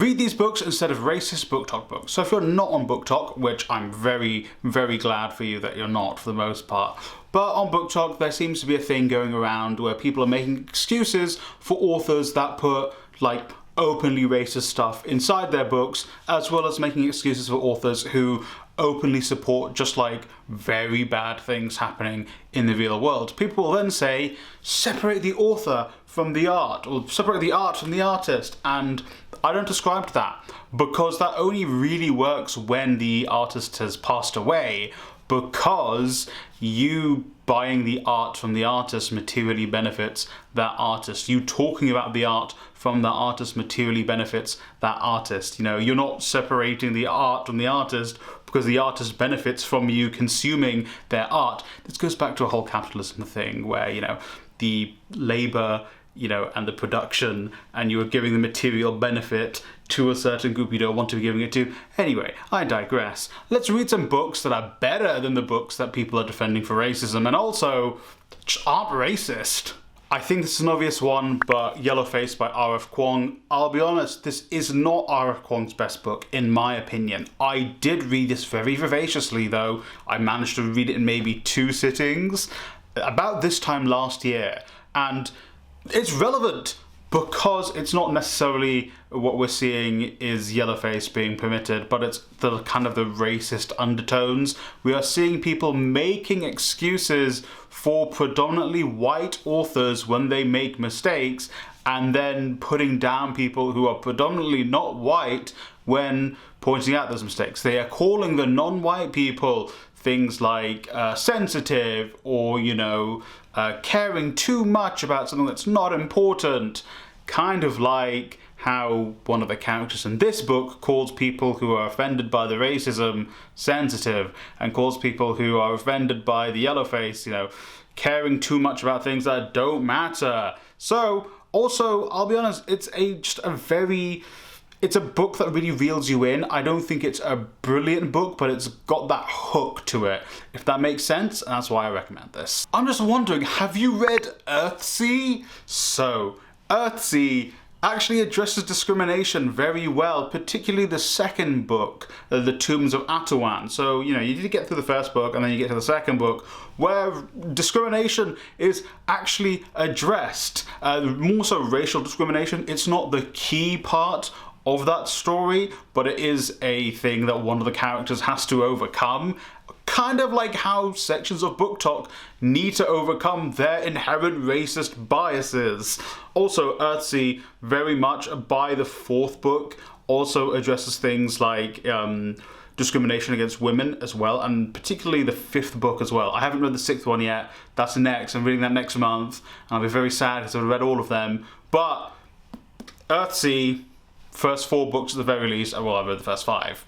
read these books instead of racist BookTok books. So if you're not on BookTok, which I'm very, very glad for you that you're not for the most part, but on BookTok there seems to be a thing going around where people are making excuses for authors that put like openly racist stuff inside their books, as well as making excuses for authors who openly support just like very bad things happening in the real world. People will then say, separate the author from the art, or separate the art from the artist, and I don't ascribe to that, because that only really works when the artist has passed away, because you buying the art from the artist materially benefits that artist. You talking about the art from the artist materially benefits that artist. You know, you're not separating the art from the artist because the artist benefits from you consuming their art. This goes back to a whole capitalism thing where, you know, the labor, you know, and the production, and you are giving the material benefit to a certain group you don't want to be giving it to. Anyway, I digress. Let's read some books that are better than the books that people are defending for racism, and also aren't racist. I think this is an obvious one, but Yellowface by R.F. Kuang. I'll be honest, this is not R.F. Kuang's best book, in my opinion. I did read this very vivaciously, though. I managed to read it in maybe 2 sittings, about this time last year, and it's relevant because it's not necessarily what we're seeing is Yellowface being permitted, but it's the kind of the racist undertones. We are seeing people making excuses for predominantly white authors when they make mistakes, and then putting down people who are predominantly not white when pointing out those mistakes. They are calling the non-white people things like sensitive, or, you know, caring too much about something that's not important. Kind of like how one of the characters in this book calls people who are offended by the racism sensitive, and calls people who are offended by the yellowface, you know, caring too much about things that don't matter. So, also, I'll be honest, it's a book that really reels you in. I don't think it's a brilliant book, but it's got that hook to it, if that makes sense, and that's why I recommend this. I'm just wondering, have you read Earthsea? So, Earthsea actually addresses discrimination very well, particularly the second book, The Tombs of Atuan. So, you know, you need to get through the first book and then you get to the second book, where discrimination is actually addressed. More so racial discrimination. It's not the key part of that story, but it is a thing that one of the characters has to overcome. Kind of like how sections of BookTok need to overcome their inherent racist biases. Also, Earthsea, very much by the fourth book, also addresses things like discrimination against women as well, and particularly the fifth book as well. I haven't read the sixth one yet. That's next. I'm reading that next month, and I'll be very sad because I've read all of them. But Earthsea, first 4 books at the very least, well, I've read the first 5.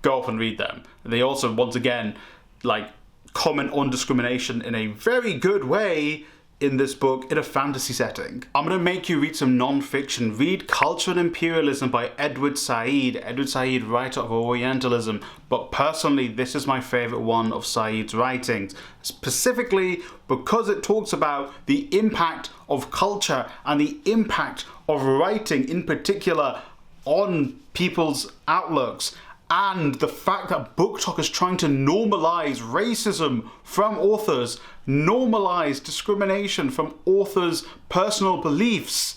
Go off and read them. They also, once again, like, comment on discrimination in a very good way in this book in a fantasy setting. I'm going to make you read some non-fiction. Read Culture and Imperialism by Edward Said. Edward Said, writer of Orientalism. But personally, this is my favourite one of Said's writings. Specifically because it talks about the impact of culture and the impact of writing in particular on people's outlooks, and the fact that BookTok is trying to normalise racism from authors, normalise discrimination from authors' personal beliefs.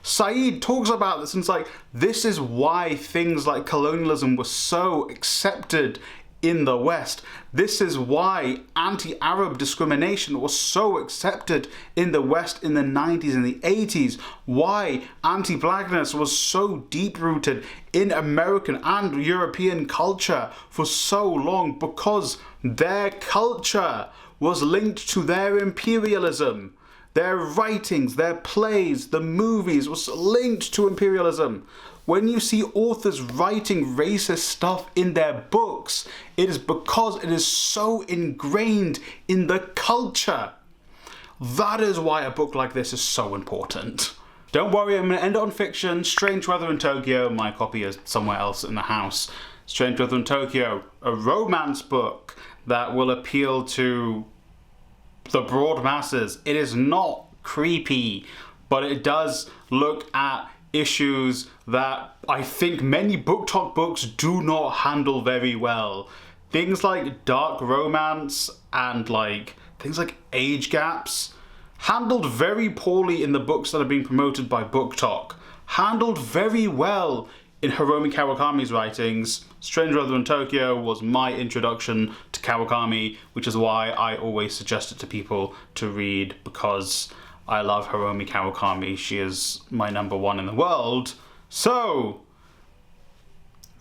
Said talks about this, and it's like, this is why things like colonialism were so accepted in the West. This is why anti-Arab discrimination was so accepted in the West in the 90s and the 80s. Why anti-blackness was so deep-rooted in American and European culture for so long, because their culture was linked to their imperialism. Their writings, their plays, the movies was linked to imperialism. When you see authors writing racist stuff in their books, it is because it is so ingrained in the culture. That is why a book like this is so important. Don't worry, I'm going to end it on fiction. Strange Weather in Tokyo. My copy is somewhere else in the house. Strange Weather in Tokyo, a romance book that will appeal to the broad masses. It is not creepy, but it does look at issues that I think many BookTok books do not handle very well. Things like dark romance and like things like age gaps, handled very poorly in the books that are being promoted by BookTok. Handled very well in Hiromi Kawakami's writings. Strange Weather in Tokyo was my introduction to Kawakami, which is why I always suggest it to people to read, because I love Hiromi Kawakami. She is my #1 in the world. So,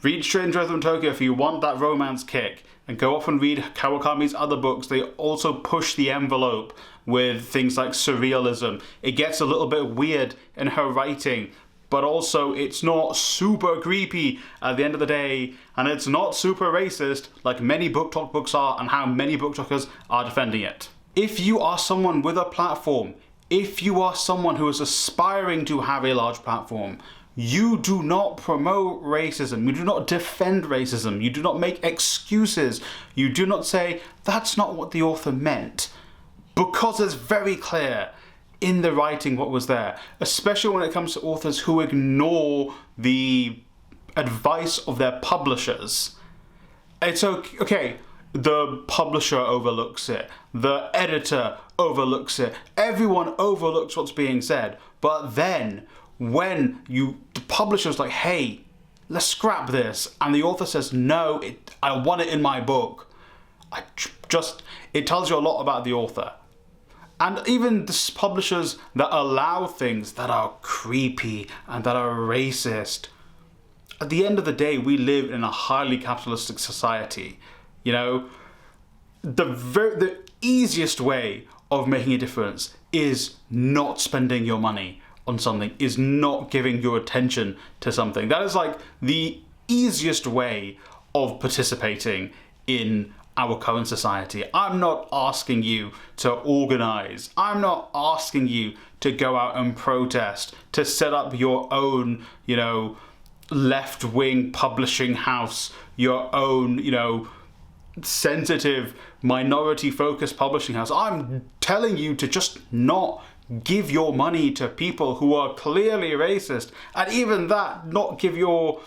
read Strange Weather in Tokyo if you want that romance kick, and go off and read Kawakami's other books. They also push the envelope with things like surrealism. It gets a little bit weird in her writing, but also it's not super creepy at the end of the day, and it's not super racist like many BookTok books are, and how many BookTokers are defending it. If you are someone with a platform, if you are someone who is aspiring to have a large platform, you do not promote racism, you do not defend racism, you do not make excuses, you do not say, that's not what the author meant, because it's very clear in the writing what was there, especially when it comes to authors who ignore the advice of their publishers. It's okay, the publisher overlooks it, the editor overlooks it, everyone overlooks what's being said, but then when the publisher's like, hey, let's scrap this, and the author says, no, I want it in my book, it tells you a lot about the author. And even the publishers that allow things that are creepy and that are racist, at the end of the day, we live in a highly capitalistic society. You know, the easiest way of making a difference is not spending your money on something, is not giving your attention to something. That is like the easiest way of participating in our current society. I'm not asking you to organize. I'm not asking you to go out and protest, to set up your own, left-wing publishing house, your own, sensitive, minority-focused publishing house. I'm telling you to just not give your money to people who are clearly racist, and even that, not give your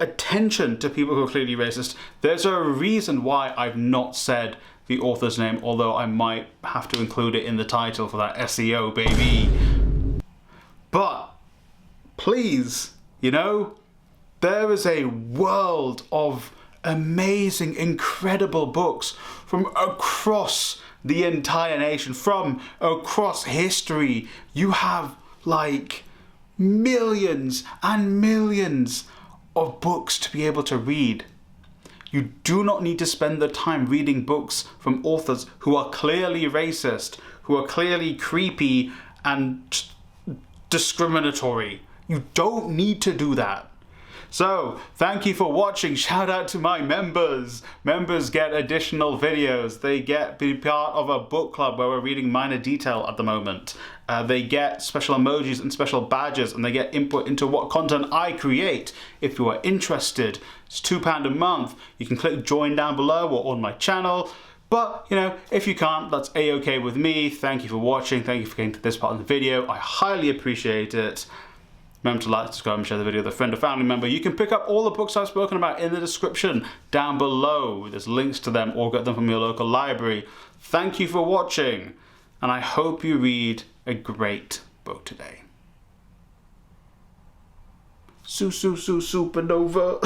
attention to people who are clearly racist. There's a reason why I've not said the author's name, although I might have to include it in the title for that SEO, baby. But please, there is a world of amazing, incredible books from across the entire nation, from across history. You have millions and millions of books to be able to read. You do not need to spend the time reading books from authors who are clearly racist, who are clearly creepy and discriminatory. You don't need to do that. So, thank you for watching. Shout out to my members. Members get additional videos. They get to be part of a book club where we're reading Minor Detail at the moment. They get special emojis and special badges, and they get input into what content I create. If you are interested, it's £2 a month. You can click join down below or on my channel. But, if you can't, that's a-okay with me. Thank you for watching. Thank you for getting to this part of the video. I highly appreciate it. Remember to like, subscribe, and share the video with a friend or family member. You can pick up all the books I've spoken about in the description down below. There's links to them, or get them from your local library. Thank you for watching, and I hope you read a great book today. Supernova.